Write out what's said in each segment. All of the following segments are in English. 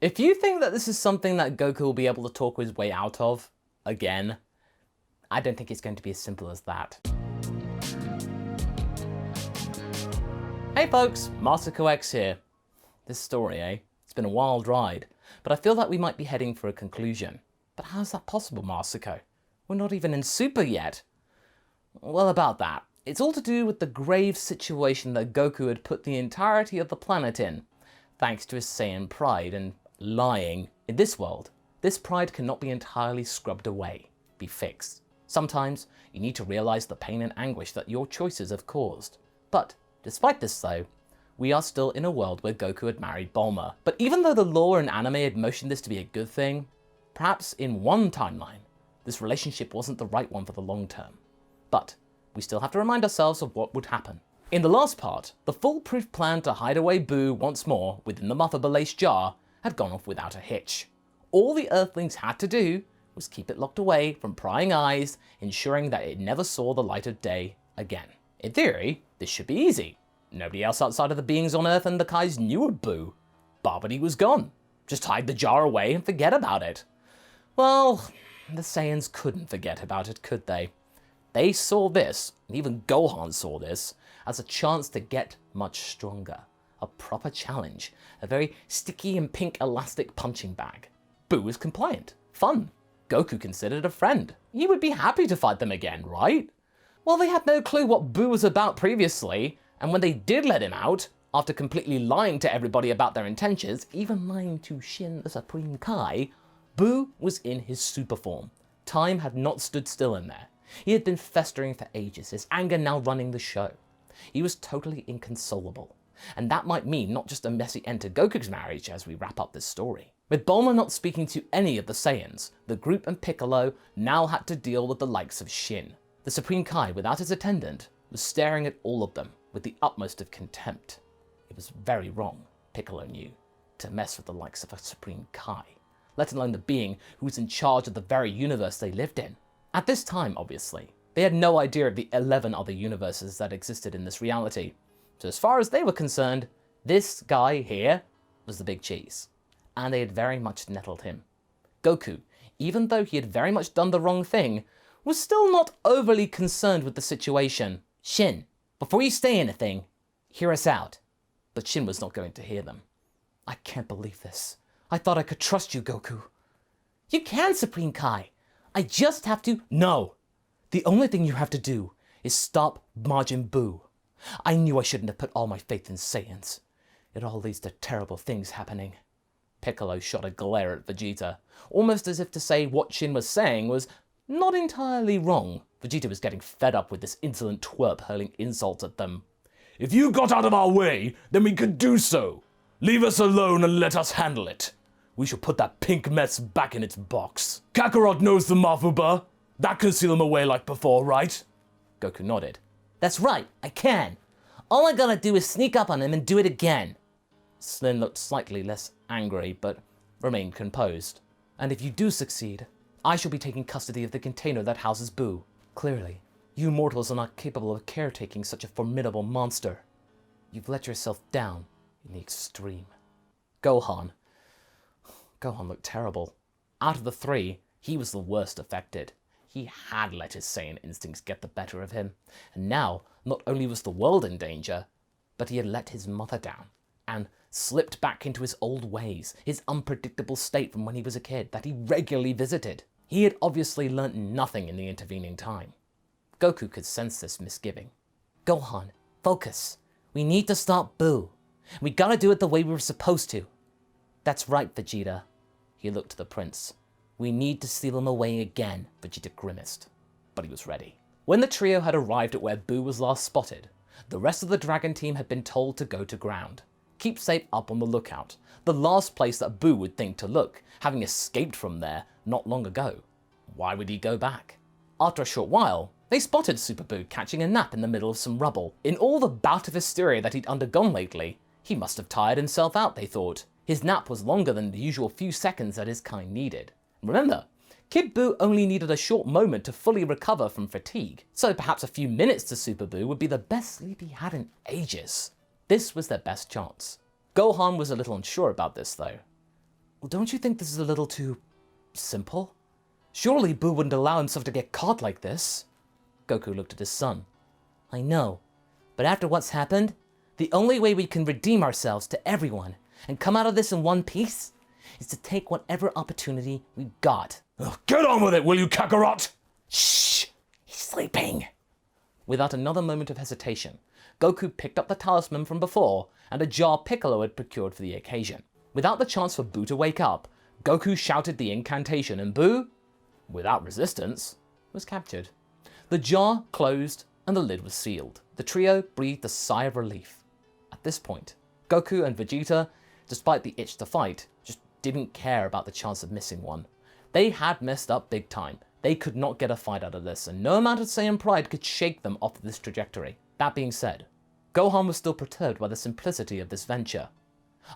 If you think that this is something that Goku will be able to talk his way out of, again, I don't think it's going to be as simple as that. Hey folks, MasakoX here. This story, It's been a wild ride, but I feel that we might be heading for a conclusion. But how's that possible, Masako? We're not even in Super yet. Well, about that. It's all to do with the grave situation that Goku had put the entirety of the planet in, thanks to his Saiyan pride and lying. In this world, this pride cannot be entirely scrubbed away, be fixed. Sometimes you need to realize the pain and anguish that your choices have caused. But despite this though, we are still in a world where Goku had married Bulma. But even though the lore and anime had motioned this to be a good thing, perhaps in one timeline, this relationship wasn't the right one for the long term. But we still have to remind ourselves of what would happen. In the last part, the foolproof plan to hide away Buu once more within the mother Balace jar had gone off without a hitch. All the Earthlings had to do was keep it locked away from prying eyes, ensuring that it never saw the light of day again. In theory, this should be easy. Nobody else outside of the beings on Earth and the Kais knew of Buu. Barbary was gone. Just hide the jar away and forget about it. Well, the Saiyans couldn't forget about it, could they? They saw this, and even Gohan saw this, as a chance to get much stronger. A proper challenge. A very sticky and pink elastic punching bag. Buu was compliant. Fun. Goku considered a friend. He would be happy to fight them again, right? Well, they had no clue what Buu was about previously, and when they did let him out, after completely lying to everybody about their intentions, even lying to Shin the Supreme Kai, Buu was in his super form. Time had not stood still in there. He had been festering for ages, his anger now running the show. He was totally inconsolable. And that might mean not just a messy end to Goku's marriage as we wrap up this story. With Bulma not speaking to any of the Saiyans, the group and Piccolo now had to deal with the likes of Shin. The Supreme Kai, without his attendant, was staring at all of them with the utmost of contempt. It was very wrong, Piccolo knew, to mess with the likes of a Supreme Kai, let alone the being who was in charge of the very universe they lived in. At this time, obviously, they had no idea of the 11 other universes that existed in this reality. So as far as they were concerned, this guy here was the big cheese. And they had very much nettled him. Goku, even though he had very much done the wrong thing, was still not overly concerned with the situation. Shin, before you say anything, hear us out. But Shin was not going to hear them. I can't believe this. I thought I could trust you, Goku. You can, Supreme Kai. I just have to... No. The only thing you have to do is stop Majin Buu. I knew I shouldn't have put all my faith in Saiyans. It all leads to terrible things happening. Piccolo shot a glare at Vegeta, almost as if to say what Shin was saying was not entirely wrong. Vegeta was getting fed up with this insolent twerp hurling insults at them. If you got out of our way, then we could do so. Leave us alone and let us handle it. We shall put that pink mess back in its box. Kakarot knows the Mafuba. That can seal him away like before, right? Goku nodded. That's right, I can. All I gotta do is sneak up on him and do it again. Slin looked slightly less angry, but remained composed. And if you do succeed, I shall be taking custody of the container that houses Buu. Clearly, you mortals are not capable of caretaking such a formidable monster. You've let yourself down in the extreme. Gohan looked terrible. Out of the three, he was the worst affected. He had let his Saiyan instincts get the better of him, and now not only was the world in danger, but he had let his mother down, and slipped back into his old ways, his unpredictable state from when he was a kid that he regularly visited. He had obviously learnt nothing in the intervening time. Goku could sense this misgiving. Gohan, focus. We need to stop Buu. We gotta do it the way we were supposed to. That's right, Vegeta. He looked to the prince. We need to steal him away again, Vegeta grimaced. But he was ready. When the trio had arrived at where Buu was last spotted, the rest of the Dragon team had been told to go to ground. Keep safe up on the lookout, the last place that Buu would think to look, having escaped from there not long ago. Why would he go back? After a short while, they spotted Super Buu catching a nap in the middle of some rubble. In all the bout of hysteria that he'd undergone lately, he must have tired himself out, they thought. His nap was longer than the usual few seconds that his kind needed. Remember, Kid Buu only needed a short moment to fully recover from fatigue, so perhaps a few minutes to Super Buu would be the best sleep he had in ages. This was their best chance. Gohan was a little unsure about this though. Well, don't you think this is a little too simple? Surely Buu wouldn't allow himself to get caught like this. Goku looked at his son. I know, but after what's happened, the only way we can redeem ourselves to everyone and come out of this in one piece is to take whatever opportunity we got. Ugh, get on with it, will you, Kakarot? Shh! He's sleeping! Without another moment of hesitation, Goku picked up the talisman from before and a jar Piccolo had procured for the occasion. Without the chance for Buu to wake up, Goku shouted the incantation and Buu, without resistance, was captured. The jar closed and the lid was sealed. The trio breathed a sigh of relief. At this point, Goku and Vegeta, despite the itch to fight, just didn't care about the chance of missing one. They had messed up big time. They could not get a fight out of this, and no amount of Saiyan pride could shake them off this trajectory. That being said, Gohan was still perturbed by the simplicity of this venture.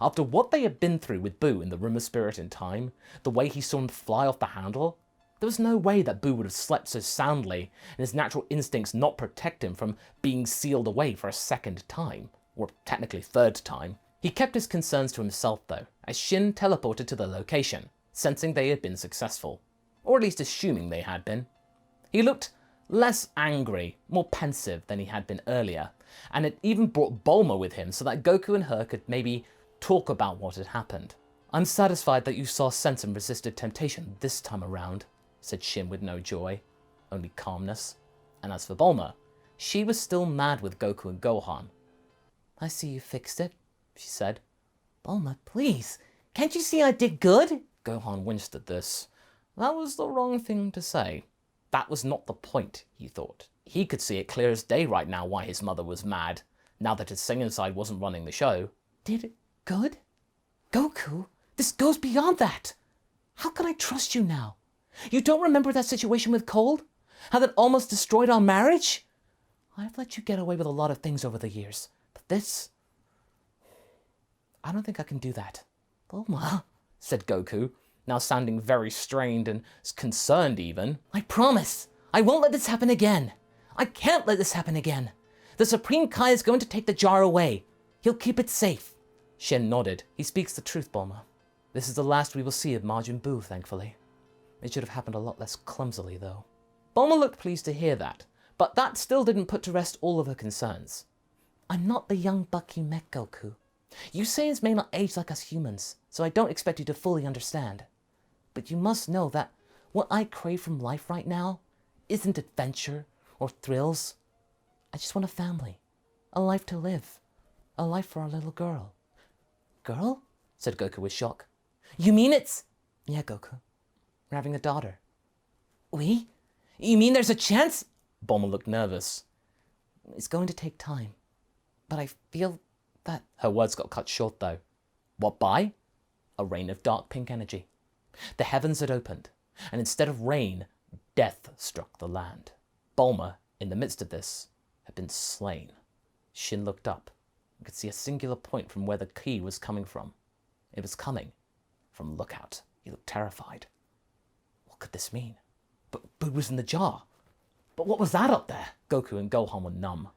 After what they had been through with Buu in the Room of Spirit in time, the way he saw him fly off the handle, there was no way that Buu would have slept so soundly and his natural instincts not protect him from being sealed away for a second time, or technically third time. He kept his concerns to himself though, as Shin teleported to the location, sensing they had been successful, or at least assuming they had been. He looked less angry, more pensive than he had been earlier, and it even brought Bulma with him so that Goku and her could maybe talk about what had happened. I'm satisfied that you saw sense and resisted temptation this time around, said Shin with no joy, only calmness. And as for Bulma, she was still mad with Goku and Gohan. I see you fixed it, she said. Bulma, please, can't you see I did good? Gohan winced at this. That was the wrong thing to say. That was not the point, he thought. He could see it clear as day right now why his mother was mad, now that his Saiyan side wasn't running the show. Did good? Goku, this goes beyond that. How can I trust you now? You don't remember that situation with Cold? How that almost destroyed our marriage? I've let you get away with a lot of things over the years, but this... I don't think I can do that. Bulma, said Goku, now sounding very strained and concerned even. I promise, I won't let this happen again. I can't let this happen again. The Supreme Kai is going to take the jar away. He'll keep it safe. Shen nodded. He speaks the truth, Bulma. This is the last we will see of Majin Buu, thankfully. It should have happened a lot less clumsily, though. Bulma looked pleased to hear that, but that still didn't put to rest all of her concerns. I'm not the young buck you met, Goku. You Saiyans may not age like us humans, so I don't expect you to fully understand. But you must know that what I crave from life right now isn't adventure or thrills. I just want a family, a life to live, a life for our little girl. Girl? Said Goku with shock. You mean it's... Yeah, Goku. We're having a daughter. We? You mean there's a chance? Bulma looked nervous. It's going to take time. But I feel that... Her words got cut short though. What by? A rain of dark pink energy. The heavens had opened, and instead of rain, death struck the land. Bulma, in the midst of this, had been slain. Shin looked up and could see a singular point from where the ki was coming from. It was coming from Lookout. He looked terrified. What could this mean? But Buu was in the jar. But what was that up there? Goku and Gohan were numb.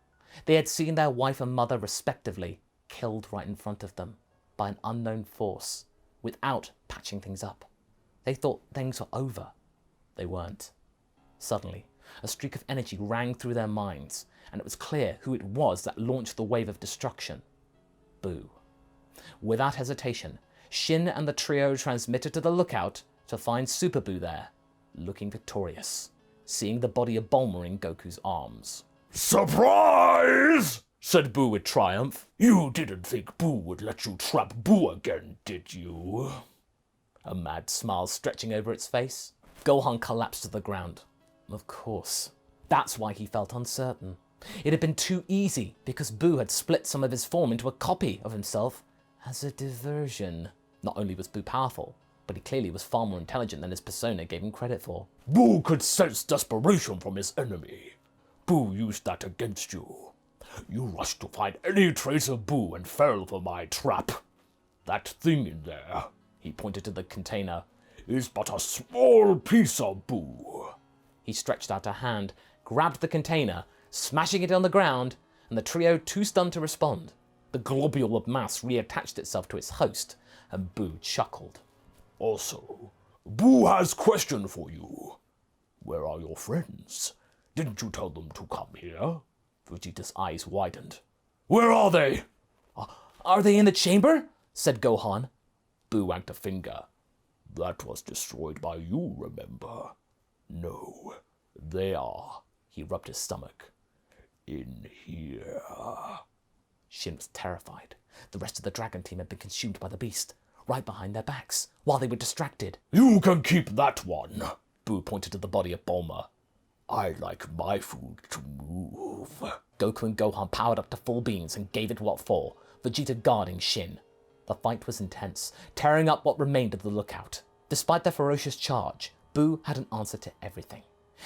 They had seen their wife and mother respectively killed right in front of them by an unknown force without patching things up. They thought things were over. They weren't. Suddenly, a streak of energy rang through their minds, and it was clear who it was that launched the wave of destruction. Buu. Without hesitation, Shin and the trio transmitted to the Lookout to find Super Buu there, looking victorious, seeing the body of Bulma in Goku's arms. Surprise! Said Buu with triumph. You didn't think Buu would let you trap Buu again, did you? A mad smile stretching over its face. Gohan collapsed to the ground. Of course. That's why he felt uncertain. It had been too easy because Buu had split some of his form into a copy of himself as a diversion. Not only was Buu powerful, but he clearly was far more intelligent than his persona gave him credit for. Buu could sense desperation from his enemy. Buu used that against you. You rushed to find any trace of Buu and fell for my trap. That thing in there, he pointed to the container, is but a small piece of Buu. He stretched out a hand, grabbed the container, smashing it on the ground, and the trio too stunned to respond. The globule of mass reattached itself to its host, and Buu chuckled. Also, Buu has question for you. Where are your friends? Didn't you tell them to come here? Vegeta's eyes widened. Where are they? Are they in the chamber? Said Gohan. Buu wagged a finger. That was destroyed by you, remember? No, they are. He rubbed his stomach. In here. Shin was terrified. The rest of the dragon team had been consumed by the beast, right behind their backs, while they were distracted. You can keep that one. Buu pointed to the body of Bulma. I like my food to move. Goku and Gohan powered up to full beams and gave it what for, Vegeta guarding Shin. The fight was intense, tearing up what remained of the lookout. Despite their ferocious charge, Buu had an answer to everything.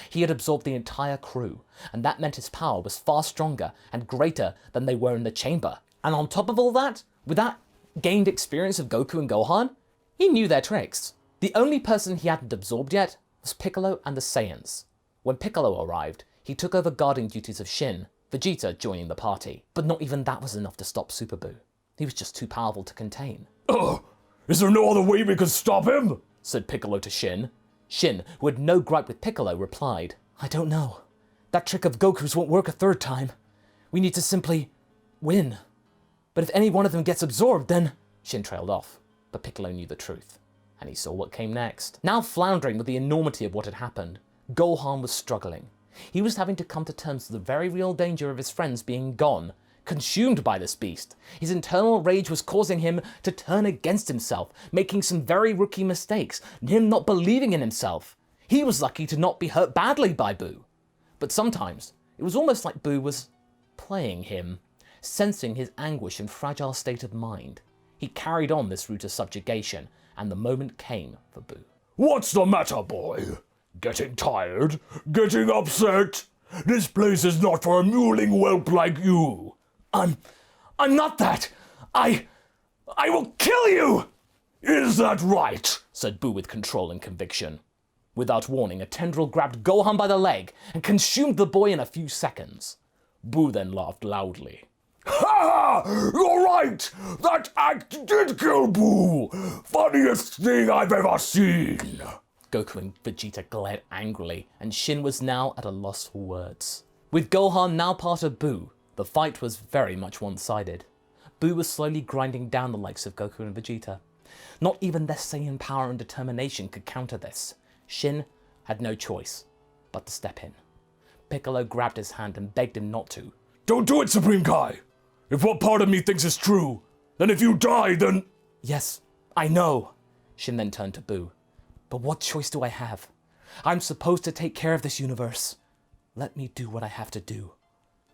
He had absorbed the entire crew, and that meant his power was far stronger and greater than they were in the chamber. And on top of all that, with that gained experience of Goku and Gohan, he knew their tricks. The only person he hadn't absorbed yet was Piccolo and the Saiyans. When Piccolo arrived, he took over guarding duties of Shin, Vegeta joining the party. But not even that was enough to stop Super Buu. He was just too powerful to contain. Is there no other way we can stop him? Said Piccolo to Shin. Shin, who had no gripe with Piccolo, replied, I don't know. That trick of Goku's won't work a third time. We need to simply win. But if any one of them gets absorbed, then... Shin trailed off, but Piccolo knew the truth, and he saw what came next. Now floundering with the enormity of what had happened, Gohan was struggling. He was having to come to terms with the very real danger of his friends being gone, consumed by this beast. His internal rage was causing him to turn against himself, making some very rookie mistakes, him not believing in himself. He was lucky to not be hurt badly by Buu. But sometimes, it was almost like Buu was playing him, sensing his anguish and fragile state of mind. He carried on this route of subjugation, and the moment came for Buu. What's the matter, boy? Getting tired? Getting upset? This place is not for a mewling whelp like you. I'm not that. I will kill you! Is that right? Said Buu with control and conviction. Without warning, a tendril grabbed Gohan by the leg and consumed the boy in a few seconds. Buu then laughed loudly. Ha! You're right! That act did kill Buu! Funniest thing I've ever seen! Goku and Vegeta glared angrily, and Shin was now at a loss for words. With Gohan now part of Buu, the fight was very much one-sided. Buu was slowly grinding down the likes of Goku and Vegeta. Not even their Saiyan power and determination could counter this. Shin had no choice but to step in. Piccolo grabbed his hand and begged him not to. Don't do it, Supreme Kai! If what part of me thinks is true, then if you die, then... Yes, I know. Shin then turned to Buu. But what choice do I have? I'm supposed to take care of this universe. Let me do what I have to do.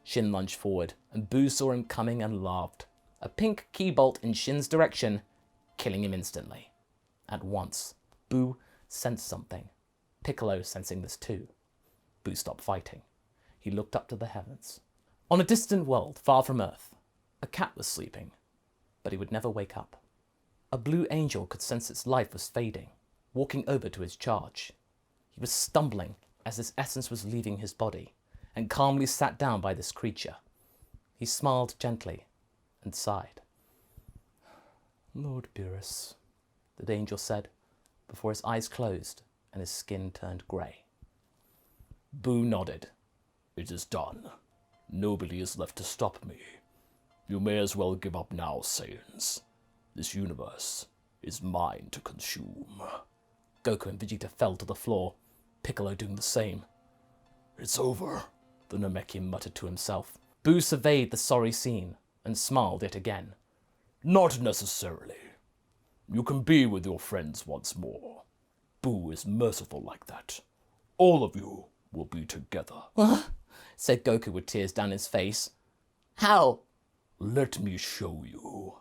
Shin lunged forward, and Buu saw him coming and laughed. A pink key bolt in Shin's direction, killing him instantly. At once, Buu sensed something. Piccolo sensing this too. Buu stopped fighting. He looked up to the heavens. On a distant world far from Earth, a cat was sleeping, but he would never wake up. A blue angel could sense its life was fading, walking over to his charge. He was stumbling as his essence was leaving his body, and calmly sat down by this creature. He smiled gently and sighed. Lord Beerus, the angel said, before his eyes closed and his skin turned grey. Buu nodded. It is done. Nobody is left to stop me. You may as well give up now, Saiyans. This universe is mine to consume. Goku and Vegeta fell to the floor, Piccolo doing the same. It's over, the Namekian muttered to himself. Buu surveyed the sorry scene and smiled yet again. Not necessarily. You can be with your friends once more. Buu is merciful like that. All of you will be together. What? Said Goku with tears down his face. How? Let me show you.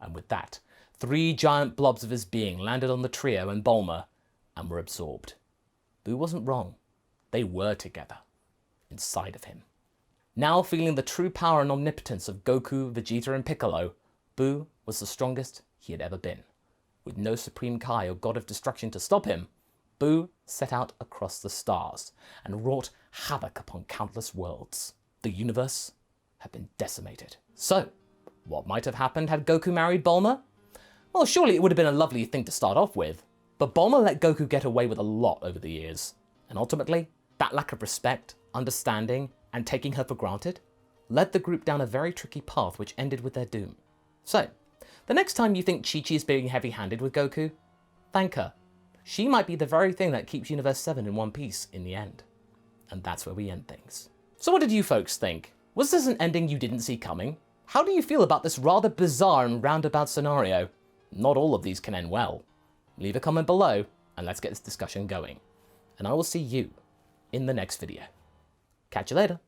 And with that, 3 giant blobs of his being landed on the trio and Bulma and were absorbed. Buu wasn't wrong. They were together, inside of him. Now feeling the true power and omnipotence of Goku, Vegeta and Piccolo, Buu was the strongest he had ever been. With no Supreme Kai or God of Destruction to stop him, Buu set out across the stars and wrought havoc upon countless worlds. The universe had been decimated. So, what might have happened had Goku married Bulma? Well, surely it would have been a lovely thing to start off with. But Bulma let Goku get away with a lot over the years, and ultimately, that lack of respect, understanding, and taking her for granted led the group down a very tricky path which ended with their doom. So, the next time you think Chi-Chi is being heavy-handed with Goku, thank her. She might be the very thing that keeps Universe 7 in one piece in the end. And that's where we end things. So what did you folks think? Was this an ending you didn't see coming? How do you feel about this rather bizarre and roundabout scenario? Not all of these can end well. Leave a comment below and let's get this discussion going. And I will see you in the next video. Catch you later.